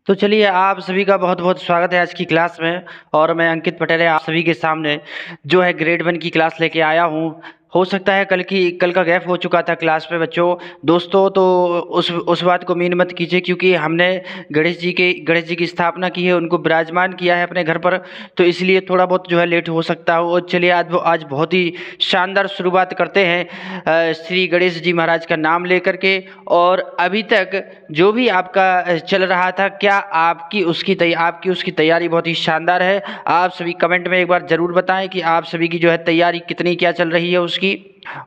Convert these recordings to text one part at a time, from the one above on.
तो चलिए आप सभी का बहुत बहुत स्वागत है आज की क्लास में। और मैं अंकित पटेल है आप सभी के सामने जो है ग्रेड 1 की क्लास लेके आया हूँ। हो सकता है कल का गैप हो चुका था क्लास में बच्चों दोस्तों, तो उस बात को मीन मत कीजिए, क्योंकि हमने गणेश जी की स्थापना की है, उनको विराजमान किया है अपने घर पर, तो इसलिए थोड़ा बहुत जो है लेट हो सकता हो। और चलिए आज बहुत ही शानदार शुरुआत करते हैं श्री गणेश जी महाराज का नाम लेकर के। और अभी तक जो भी आपका चल रहा था, क्या आपकी उसकी तैयारी बहुत ही शानदार है? आप सभी कमेंट में एक बार ज़रूर बताएं कि आप सभी की जो है तैयारी कितनी क्या चल रही है उसकी।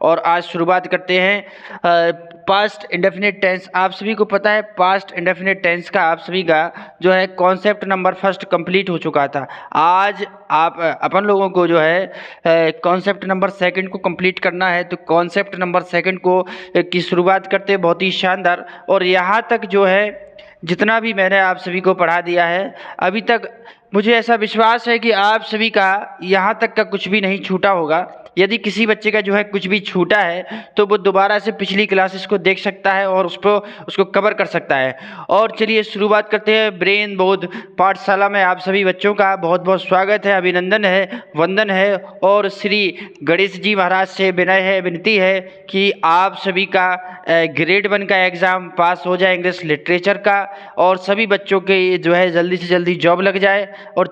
और आज शुरुआत करते हैं पास्ट इंडेफिनिट टेंस। आप सभी को पता है पास्ट इंडेफिनिट टेंस का आप सभी का जो है कॉन्सेप्ट नंबर फर्स्ट कंप्लीट हो चुका था। आज आप अपन लोगों को जो है कॉन्सेप्ट नंबर सेकंड को कंप्लीट करना है, तो कॉन्सेप्ट नंबर सेकंड को की शुरुआत करते हैं बहुत ही शानदार। और यहाँ तक जो है जितना भी मैंने आप सभी को पढ़ा दिया है अभी तक, मुझे ऐसा विश्वास है कि आप सभी का यहाँ तक का कुछ भी नहीं छूटा होगा। यदि किसी बच्चे का जो है कुछ भी छूटा है तो वो दोबारा से पिछली क्लासेस को देख सकता है और उसको कवर कर सकता है। और चलिए शुरुआत करते हैं। ब्रेन बोध पाठशाला में आप सभी बच्चों का बहुत बहुत स्वागत है, अभिनंदन है, वंदन है। और श्री गणेश जी महाराज से विनय है, विनती है कि आप सभी का ग्रेड 1 का एग्ज़ाम पास हो जाए इंग्लिश लिटरेचर का, और सभी बच्चों के जो है जल्दी से जल्दी जॉब लग जाए। और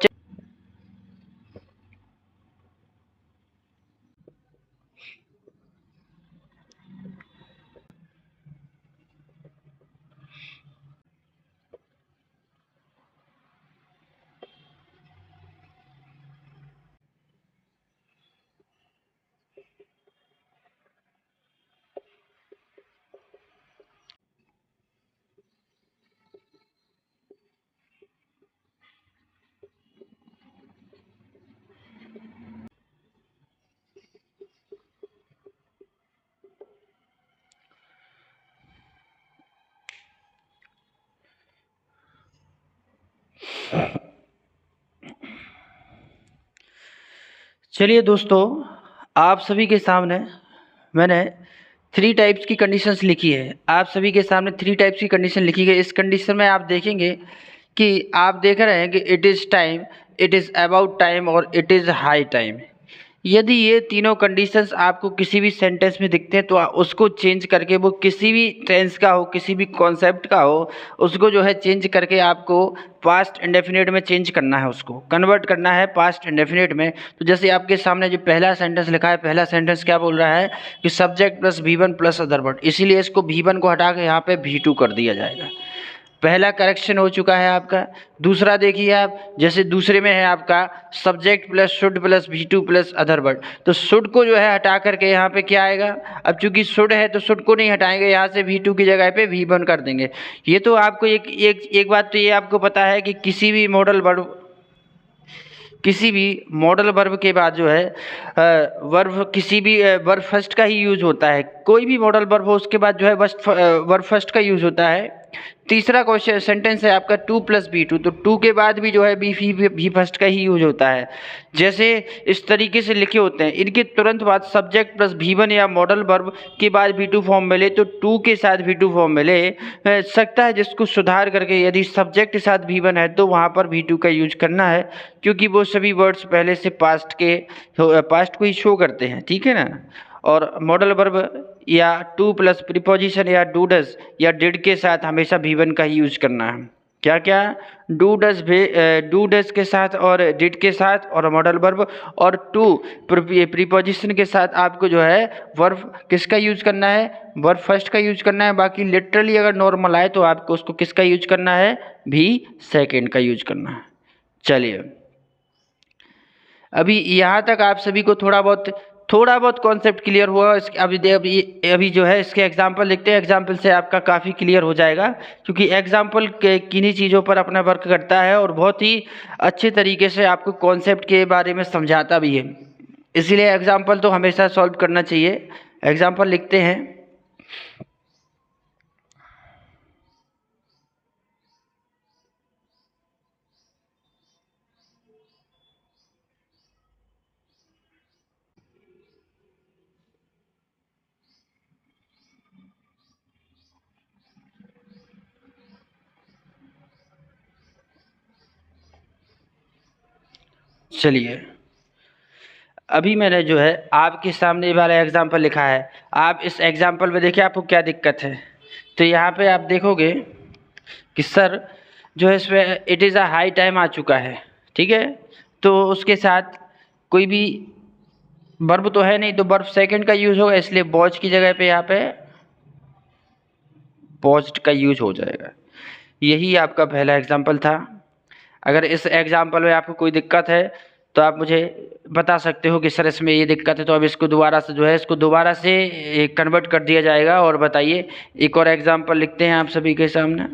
चलिए दोस्तों, आप सभी के सामने मैंने 3 टाइप्स की कंडीशंस लिखी है। आप सभी के सामने 3 टाइप्स की कंडीशन लिखी गई। इस कंडीशन में आप देखेंगे कि आप देख रहे हैं कि it is time, it is about time और इट इज़ हाई टाइम। यदि ये तीनों कंडीशंस आपको किसी भी सेंटेंस में दिखते हैं तो उसको चेंज करके, वो किसी भी टेंस का हो, किसी भी कॉन्सेप्ट का हो, उसको जो है चेंज करके आपको पास्ट इंडेफिनिट में चेंज करना है, उसको कन्वर्ट करना है पास्ट इंडेफिनिट में। तो जैसे आपके सामने जो पहला सेंटेंस लिखा है, पहला सेंटेंस क्या बोल रहा है कि subject plus V1 plus other word, इसीलिए इसको V1 को हटा के यहाँ पे V2 कर दिया जाएगा। पहला करेक्शन हो चुका है आपका। दूसरा देखिए आप, जैसे दूसरे में है आपका subject plus should plus V2 plus other word, तो शुड को जो है हटा करके यहाँ पे क्या आएगा, अब चूंकि शुड है तो शुड को नहीं हटाएंगे, यहाँ से V2 की जगह पे V1 कर देंगे। ये तो आपको एक बात तो ये आपको पता है कि किसी भी मॉडल वर्ब के बाद जो है वर्ब किसी भी वर्ब फर्स्ट का ही यूज होता है। कोई भी मॉडल वर्ब हो उसके बाद जो है वर्ब फर्स्ट का यूज होता है। तीसरा क्वेश्चन सेंटेंस है आपका 2 प्लस V2, तो 2 के बाद भी जो है बी फर्स्ट का ही यूज होता है। जैसे इस तरीके से लिखे होते हैं, इनके तुरंत बाद सब्जेक्ट प्लस V1 या मॉडल वर्ब के बाद V2 फॉर्म मिले तो 2 के साथ V2 फॉर्म मिले सकता है, जिसको सुधार करके यदि सब्जेक्ट के साथ V1 है तो वहाँ पर V2 का यूज करना है, क्योंकि वो सभी वर्ड्स पहले से पास्ट को ही शो करते हैं, ठीक है ना। और मॉडल वर्ब या 2 प्लस प्रीपोजिशन या डू डज या डिड के साथ हमेशा V1 का ही यूज करना है। क्या क्या, डू डज के साथ और डिड के साथ और मॉडल वर्ब, और 2 प्रीपोजिशन के साथ आपको जो है वर्ब किसका यूज करना है, वर्ब फर्स्ट का यूज करना है। बाकी लिटरली अगर नॉर्मल आए तो आपको उसको किसका यूज करना है, भी सेकेंड का यूज करना है। चलिए अभी यहाँ तक आप सभी को थोड़ा बहुत कॉन्सेप्ट क्लियर हुआ। अभी जो है इसके एग्जाम्पल लिखते हैं, एग्जाम्पल से आपका काफ़ी क्लियर हो जाएगा, क्योंकि एग्जाम्पल किन्हीं चीज़ों पर अपना वर्क करता है और बहुत ही अच्छे तरीके से आपको कॉन्सेप्ट के बारे में समझाता भी है। इसीलिए एग्जाम्पल तो हमेशा सॉल्व करना चाहिए। एग्जाम्पल लिखते हैं। चलिए, अभी मैंने जो है आपके सामने ये वाला एग्जाम्पल लिखा है। आप इस एग्जाम्पल में देखिए आपको क्या दिक्कत है। तो यहाँ पे आप देखोगे कि सर जो है इसमें it is a high time आ चुका है, ठीक है। तो उसके साथ कोई भी वर्ब तो है नहीं, तो वर्ब सेकंड का यूज़ होगा, इसलिए वॉच की जगह पे यहाँ पे वॉच्ड का यूज हो जाएगा। यही आपका पहला एग्जाम्पल था। अगर इस एग्जाम्पल में आपको कोई दिक्कत है तो आप मुझे बता सकते हो कि सर इसमें ये दिक्कत है, तो अब इसको दोबारा से जो है इसको दोबारा से कन्वर्ट कर दिया जाएगा। और बताइए, एक और एग्जाम्पल लिखते हैं आप सभी के सामने।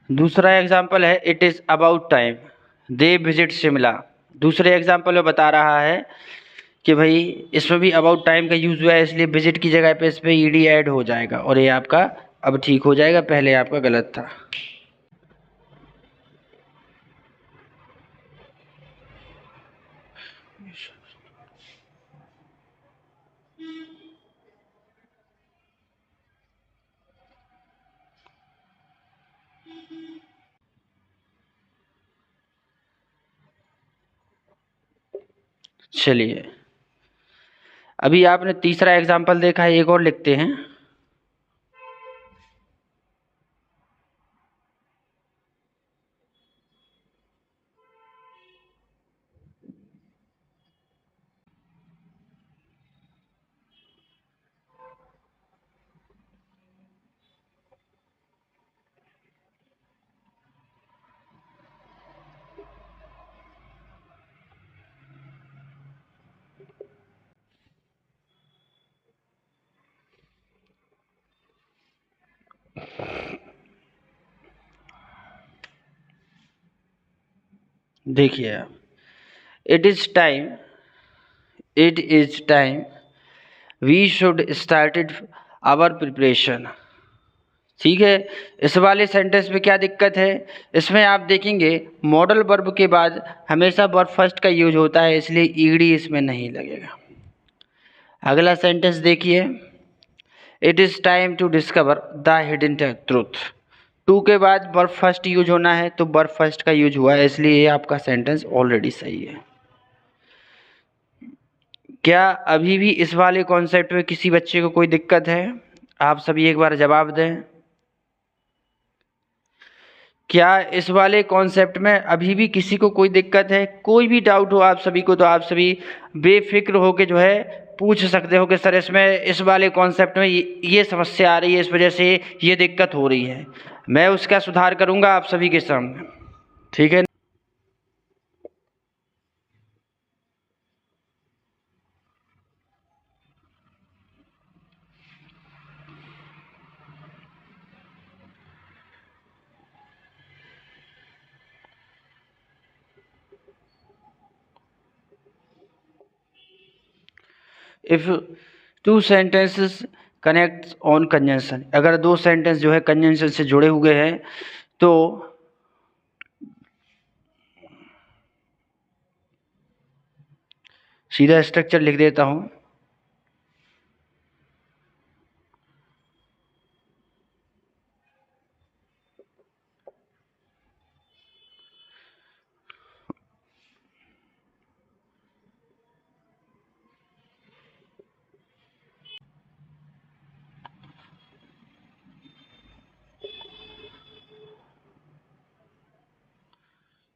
दूसरा एग्जाम्पल है it is about time they visit Shimla. दूसरे एग्जाम्पल में बता रहा है कि भाई इसमें भी अबाउट टाइम का यूज़ हुआ है, इसलिए विजिट की जगह पे इस पर ईडी ऐड हो जाएगा और ये आपका अब ठीक हो जाएगा, पहले आपका गलत था। चलिए, अभी आपने तीसरा एग्जाम्पल देखा है, एक और लिखते हैं। देखिए आप, it is time, it is time we should started our preparation. ठीक है। इस वाले सेंटेंस में क्या दिक्कत है, इसमें आप देखेंगे मॉडल वर्ब के बाद हमेशा वर्ब फर्स्ट का यूज होता है, इसलिए ईडी इसमें नहीं लगेगा। अगला सेंटेंस देखिए, it is time to discover the hidden truth. To के बाद वर्ब फर्स्ट यूज होना है, तो वर्ब फर्स्ट का यूज हुआ है, इसलिए ये आपका सेंटेंस ऑलरेडी सही है। क्या अभी भी इस वाले कॉन्सेप्ट में किसी बच्चे को कोई दिक्कत है? आप सभी एक बार जवाब दें। क्या इस वाले कॉन्सेप्ट में अभी भी किसी को कोई दिक्कत है? कोई भी डाउट हो आप सभी को, तो आप सभी बेफिक्र होकर जो है पूछ सकते हो कि सर इसमें इस वाले कॉन्सेप्ट में ये समस्या आ रही है, इस वजह से ये दिक्कत हो रही है। मैं उसका सुधार करूँगा आप सभी के सामने, ठीक है। If two sentences connect on conjunction, अगर दो सेंटेंस जो है कंजंक्शन से जुड़े हुए हैं तो सीधा स्ट्रक्चर लिख देता हूँ।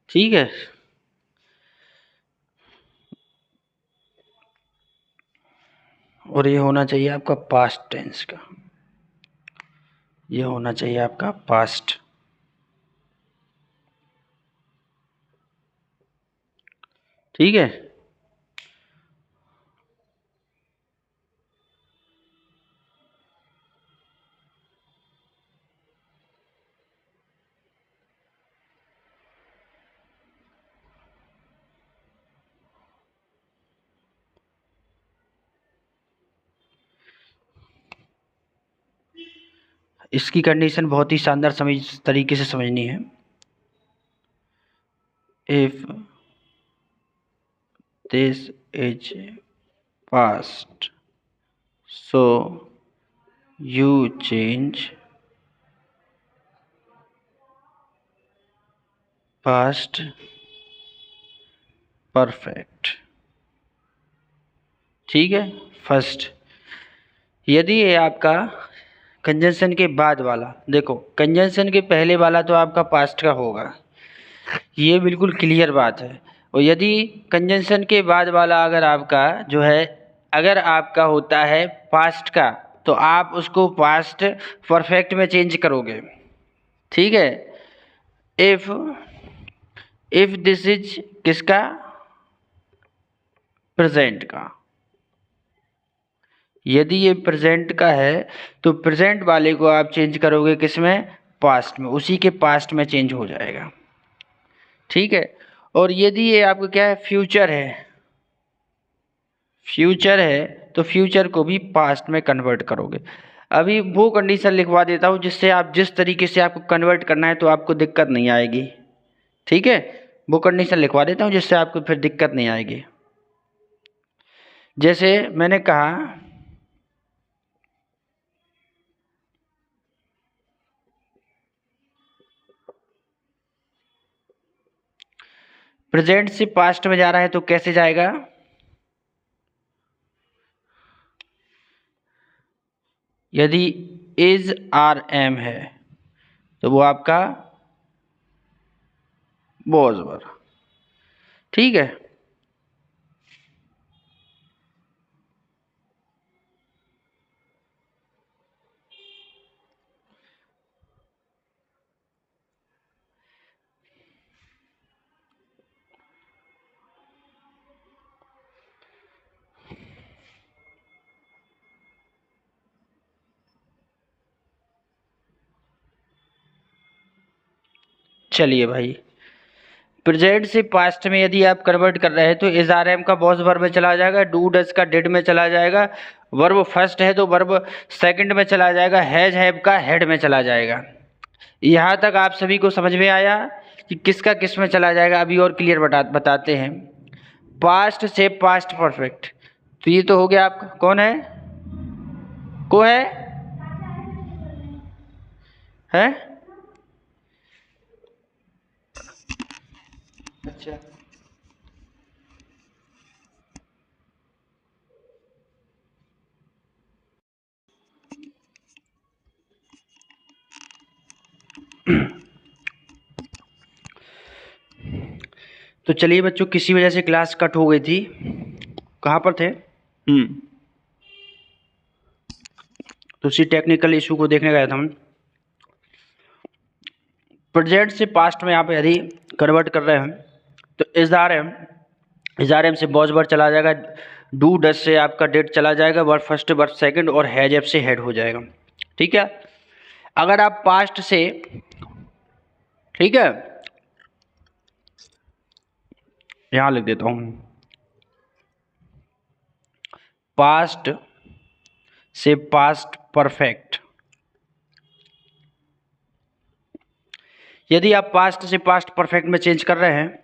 ठीक है, और ये होना चाहिए आपका पास्ट टेंस का, ये होना चाहिए आपका पास्ट। ठीक है। इसकी कंडीशन बहुत ही शानदार तरीके से समझनी है। If this is past so you change past perfect. ठीक है। फर्स्ट, यदि ये आपका कंजंक्शन के बाद वाला, देखो कंजंक्शन के पहले वाला तो आपका पास्ट का होगा, ये बिल्कुल क्लियर बात है। और यदि कंजंक्शन के बाद वाला अगर आपका जो है, अगर आपका होता है पास्ट का, तो आप उसको पास्ट परफेक्ट में चेंज करोगे। ठीक है। इफ इफ दिस इज किसका, प्रेजेंट का। यदि ये प्रेजेंट का है तो प्रेजेंट वाले को आप चेंज करोगे किसमें, पास्ट में, उसी के पास्ट में चेंज हो जाएगा। ठीक है। और यदि ये आपका क्या है, फ्यूचर है, फ्यूचर है तो फ्यूचर को भी पास्ट में कन्वर्ट करोगे। अभी वो कंडीशन लिखवा देता हूँ जिससे आप जिस तरीके से आपको कन्वर्ट करना है तो आपको दिक्कत नहीं आएगी। ठीक है। वो कंडीशन लिखवा देता हूँ जिससे आपको फिर दिक्कत नहीं आएगी। जैसे मैंने कहा प्रेजेंट से पास्ट में जा रहा है तो कैसे जाएगा, यदि इज आर एम है तो वो आपका वॉज वर। ठीक है। चलिए भाई, प्रेजेंट से पास्ट में यदि आप कन्वर्ट कर रहे हैं तो इज आर एम का वॉज वर्ब में चला जाएगा, डू डज का डिड में चला जाएगा, वर्ब फर्स्ट है तो वर्ब सेकंड में चला जाएगा, हैज हैव का हेड में चला जाएगा। यहाँ तक आप सभी को समझ में आया कि किसका किस में चला जाएगा। अभी और क्लियर बताते हैं। पास्ट से पास्ट परफेक्ट, तो ये तो हो गया आपका, कौन है, को है अच्छा। तो चलिए बच्चों, किसी वजह से क्लास कट हो गई थी, कहाँ पर थे, तो उसी टेक्निकल इशू को देखने गया था हम। प्रेजेंट से पास्ट में आप यदि कन्वर्ट कर रहे हैं तो इज़ार एम से बॉज वर्ड चला जाएगा, डू डज से आपका डेट चला जाएगा, वर्ड फर्स्ट वर्ड सेकंड, और हैज एफ से हेड हो जाएगा। ठीक है। अगर आप पास्ट से, ठीक है, यहाँ लिख देता हूँ, पास्ट से पास्ट परफेक्ट, यदि आप पास्ट से पास्ट परफेक्ट में चेंज कर रहे हैं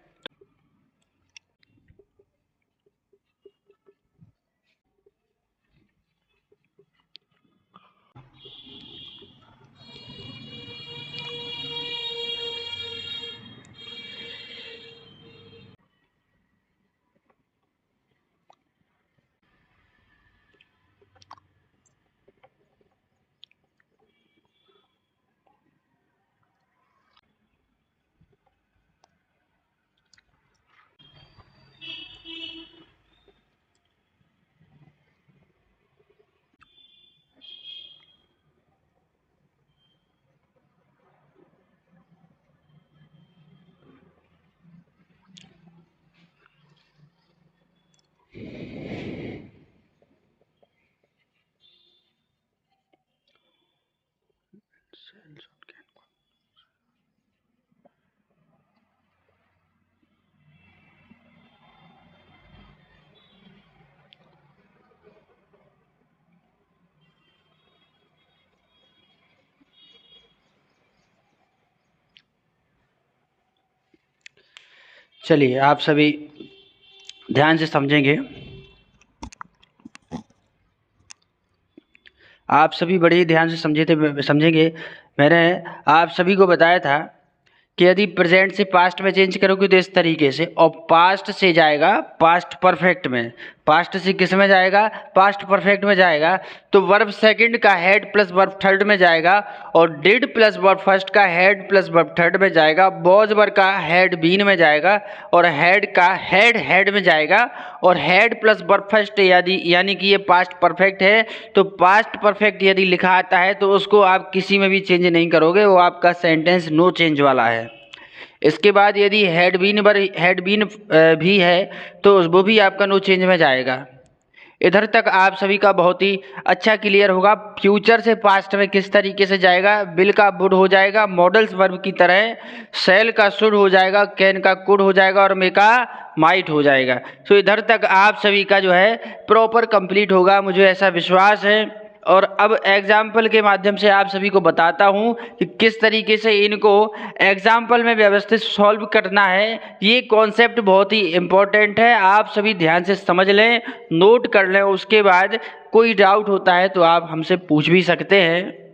चलिए आप सभी ध्यान से समझेंगे। आप सभी बड़े ही ध्यान से समझेंगे। मैंने आप सभी को बताया था कि यदि प्रेजेंट से पास्ट में चेंज करोगे तो इस तरीके से, और पास्ट से जाएगा पास्ट परफेक्ट में, पास्ट से किस में जाएगा, पास्ट परफेक्ट में जाएगा, तो वर्ब सेकंड का हेड प्लस वर्ब थर्ड में जाएगा, और डिड प्लस वर्ब फर्स्ट का हेड प्लस वर्ब थर्ड में जाएगा, वॉज वर्ब का हेड बीन में जाएगा, और हेड का हेड हेड में जाएगा, और हेड प्लस वर्ब फर्स्ट यानी कि ये पास्ट परफेक्ट है, तो पास्ट परफेक्ट यदि लिखा आता है तो उसको आप किसी में भी चेंज नहीं करोगे, वो आपका सेंटेंस नो चेंज वाला है। इसके बाद यदि हेड बीन भी है तो वो भी आपका नो चेंज में जाएगा। इधर तक आप सभी का बहुत ही अच्छा क्लियर होगा। फ्यूचर से पास्ट में किस तरीके से जाएगा, बिल का वुड हो जाएगा मॉडल्स वर्ब की तरह, सेल का शुड हो जाएगा, कैन का कुड हो जाएगा, और मे का माइट हो जाएगा। तो इधर तक आप सभी का जो है प्रॉपर कंप्लीट होगा, मुझे ऐसा विश्वास है। और अब एग्जाम्पल के माध्यम से आप सभी को बताता हूं कि किस तरीके से इनको एग्जाम्पल में व्यवस्थित सॉल्व करना है। ये कॉन्सेप्ट बहुत ही इम्पोर्टेंट है, आप सभी ध्यान से समझ लें, नोट कर लें। उसके बाद कोई डाउट होता है तो आप हमसे पूछ भी सकते हैं।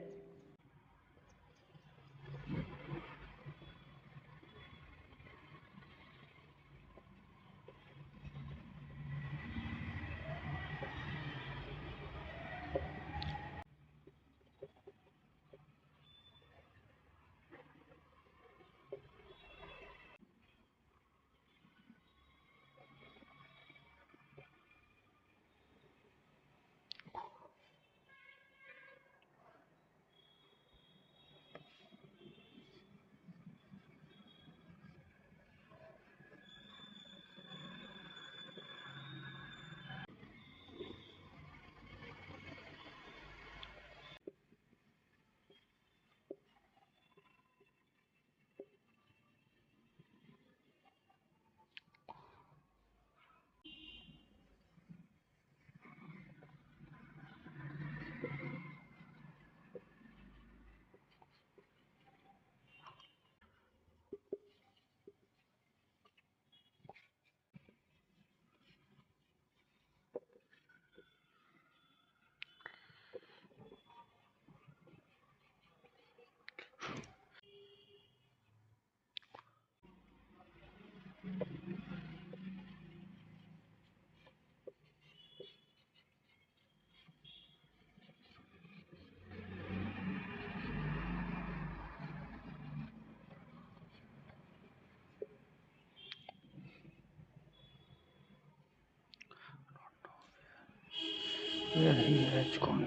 यही है कौन।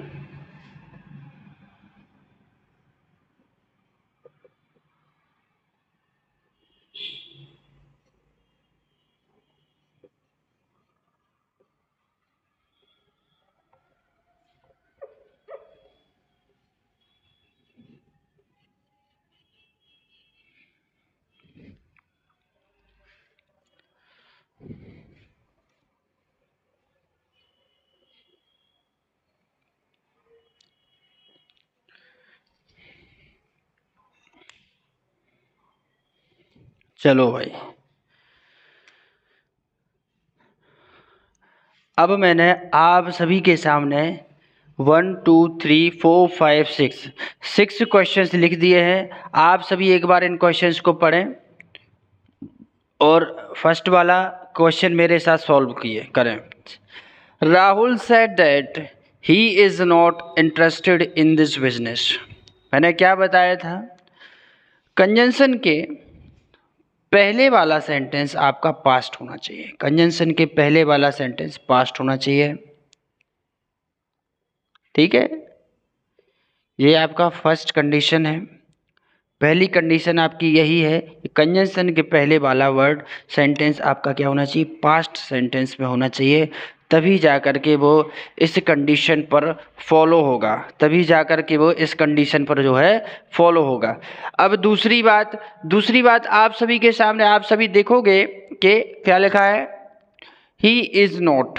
चलो भाई, अब मैंने आप सभी के सामने 1 2 3 4 5 6 क्वेश्चंस लिख दिए हैं। आप सभी एक बार इन क्वेश्चंस को पढ़ें और फर्स्ट वाला क्वेश्चन मेरे साथ सॉल्व करें। Rahul said that he is not interested in this business. मैंने क्या बताया था, कंजंक्शन के पहले वाला सेंटेंस आपका पास्ट होना चाहिए, कंजंक्शन के पहले वाला सेंटेंस पास्ट होना चाहिए। ठीक है, ये आपका फर्स्ट कंडीशन है। पहली कंडीशन आपकी यही है कि कंजंक्शन के पहले वाला वर्ड सेंटेंस आपका क्या होना चाहिए, पास्ट सेंटेंस में होना चाहिए। तभी जा कर के वो इस कंडीशन पर फॉलो होगा, तभी जा कर के वो इस कंडीशन पर जो है फॉलो होगा। अब दूसरी बात आप सभी के सामने, आप सभी देखोगे कि क्या लिखा है, ही इज़ नॉट।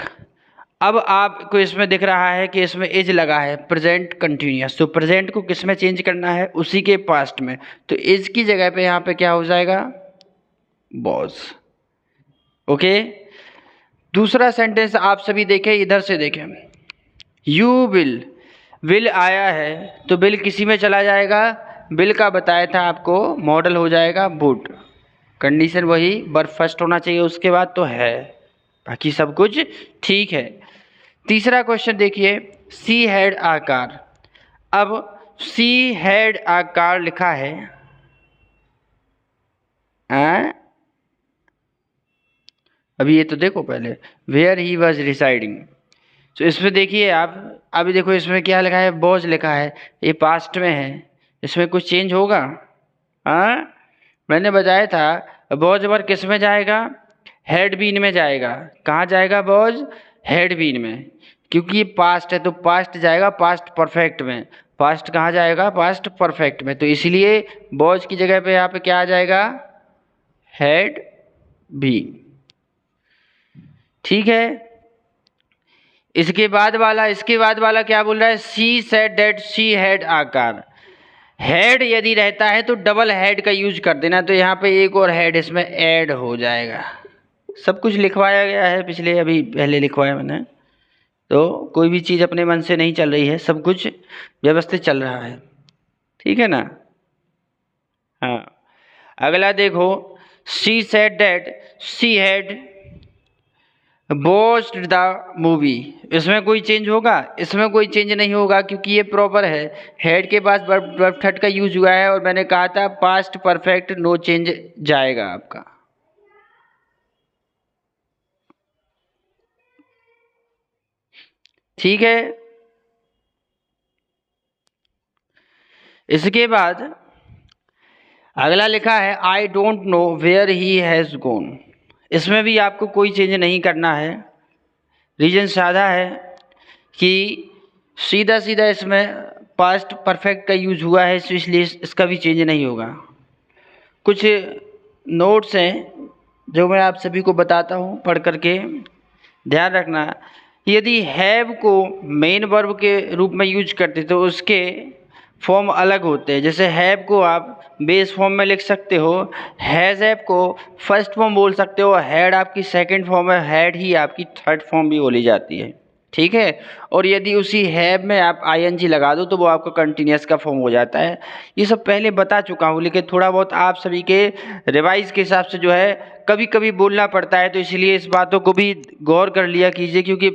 अब आपको इसमें दिख रहा है कि इसमें इज लगा है, प्रेजेंट कंटिन्यूअस, तो प्रेजेंट को किस में चेंज करना है, उसी के पास्ट में, तो इज की जगह पे यहाँ पे क्या हो जाएगा, वॉज। ओके। दूसरा सेंटेंस आप सभी देखें, इधर से देखें। यू विल आया है तो विल किसी में चला जाएगा, विल का बताया था आपको, मॉडल हो जाएगा वुड। कंडीशन वही, वर्ब फर्स्ट होना चाहिए, उसके बाद तो है, बाकी सब कुछ ठीक है। तीसरा क्वेश्चन देखिए, सी हैड आ कार। अब सी हैड आ कार लिखा है, अभी ये तो देखो पहले, वेयर ही वॉज रिसाइडिंग। तो इसमें देखिए आप, अभी देखो इसमें क्या लिखा है, वॉज लिखा है, ये पास्ट में है, इसमें कुछ चेंज होगा? हाँ, मैंने बताया था वॉज वर्ब किस में जाएगा, हैड बीन में जाएगा। कहाँ जाएगा वॉज? हैड बीन में, क्योंकि ये पास्ट है तो पास्ट जाएगा पास्ट परफेक्ट में। पास्ट कहाँ जाएगा? पास्ट परफेक्ट में। तो इसलिए वॉज की जगह पे यहाँ पे क्या आ जाएगा? Had been. ठीक है। इसके बाद वाला क्या बोल रहा है? She said that she had a car. Had यदि रहता है तो डबल हेड का यूज कर देना, तो यहाँ पे एक और हेड इसमें ऐड हो जाएगा। सब कुछ लिखवाया गया है पिछले, अभी पहले लिखवाया मैंने, तो कोई भी चीज़ अपने मन से नहीं चल रही है, सब कुछ व्यवस्थित चल रहा है। ठीक है ना? हाँ, अगला देखो, she said that she had watched the movie. इसमें कोई चेंज होगा? इसमें कोई चेंज नहीं होगा, क्योंकि ये प्रॉपर है। हेड के पास वर्ब थर्ड का यूज हुआ है, और मैंने कहा था पास्ट परफेक्ट नो चेंज जाएगा आपका। ठीक है। इसके बाद अगला लिखा है, I don't know where he has gone. इसमें भी आपको कोई चेंज नहीं करना है। रीजन सादा है कि सीधा सीधा इसमें पास्ट परफेक्ट का यूज हुआ है, इसलिए इसका भी चेंज नहीं होगा। कुछ नोट्स हैं जो मैं आप सभी को बताता हूँ, पढ़ करके ध्यान रखना। यदि हैव को मेन वर्ब के रूप में यूज करते तो उसके फॉर्म अलग होते हैं। जैसे हैव को आप बेस फॉर्म में लिख सकते हो, हैज़ हैव को फर्स्ट फॉर्म बोल सकते हो, हैड आपकी सेकंड फॉर्म है, हैड ही आपकी थर्ड फॉर्म भी बोली जाती है। ठीक है। और यदि उसी हैव में आप आईएनजी लगा दो तो वो आपका कंटिन्यूस का फॉर्म हो जाता है। ये सब पहले बता चुका हूँ, लेकिन थोड़ा बहुत आप सभी के रिवाइज के हिसाब से जो है कभी कभी बोलना पड़ता है, तो इसलिए इस बातों को भी गौर कर लिया कीजिए, क्योंकि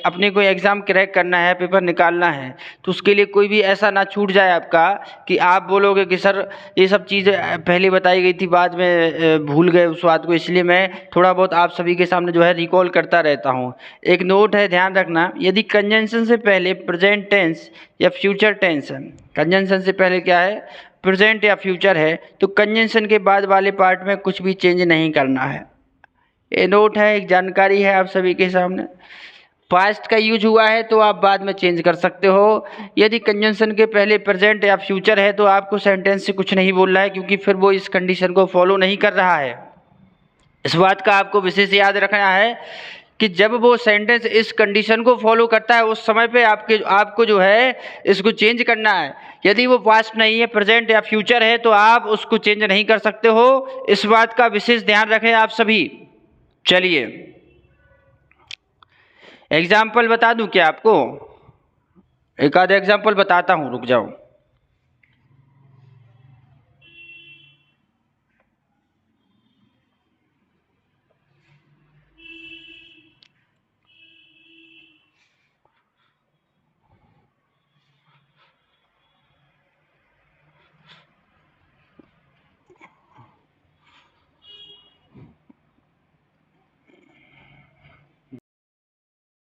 अपने को एग्ज़ाम क्रैक करना है, पेपर निकालना है, तो उसके लिए कोई भी ऐसा ना छूट जाए आपका कि आप बोलोगे कि सर ये सब चीज़ें पहले बताई गई थी, बाद में भूल गए उस बात को। इसलिए मैं थोड़ा बहुत आप सभी के सामने जो है रिकॉल करता रहता हूँ। एक नोट है, ध्यान रखना, यदि कंजंक्शन से पहले प्रेजेंट टेंस या फ्यूचर टेंस है, कंजंक्शन से पहले क्या है? प्रेजेंट या फ्यूचर है, तो कंजंक्शन के बाद वाले पार्ट में कुछ भी चेंज नहीं करना है। ये नोट है, एक जानकारी है आप सभी के सामने। पास्ट का यूज हुआ है तो आप बाद में चेंज कर सकते हो। यदि कंजंक्शन के पहले प्रेजेंट या फ्यूचर है तो आपको सेंटेंस से कुछ नहीं बोलना है, क्योंकि फिर वो इस कंडीशन को फॉलो नहीं कर रहा है। इस बात का आपको विशेष याद रखना है कि जब वो सेंटेंस इस कंडीशन को फॉलो करता है उस समय पे आपको जो है इसको चेंज करना है। यदि वो पास्ट नहीं है, प्रेजेंट या फ्यूचर है, तो आप उसको चेंज नहीं कर सकते हो। इस बात का विशेष ध्यान रखें आप सभी। चलिए एग्जाम्पल बता दूं क्या आपको? एक आध एग्जाम्पल बताता हूं, रुक जाओ।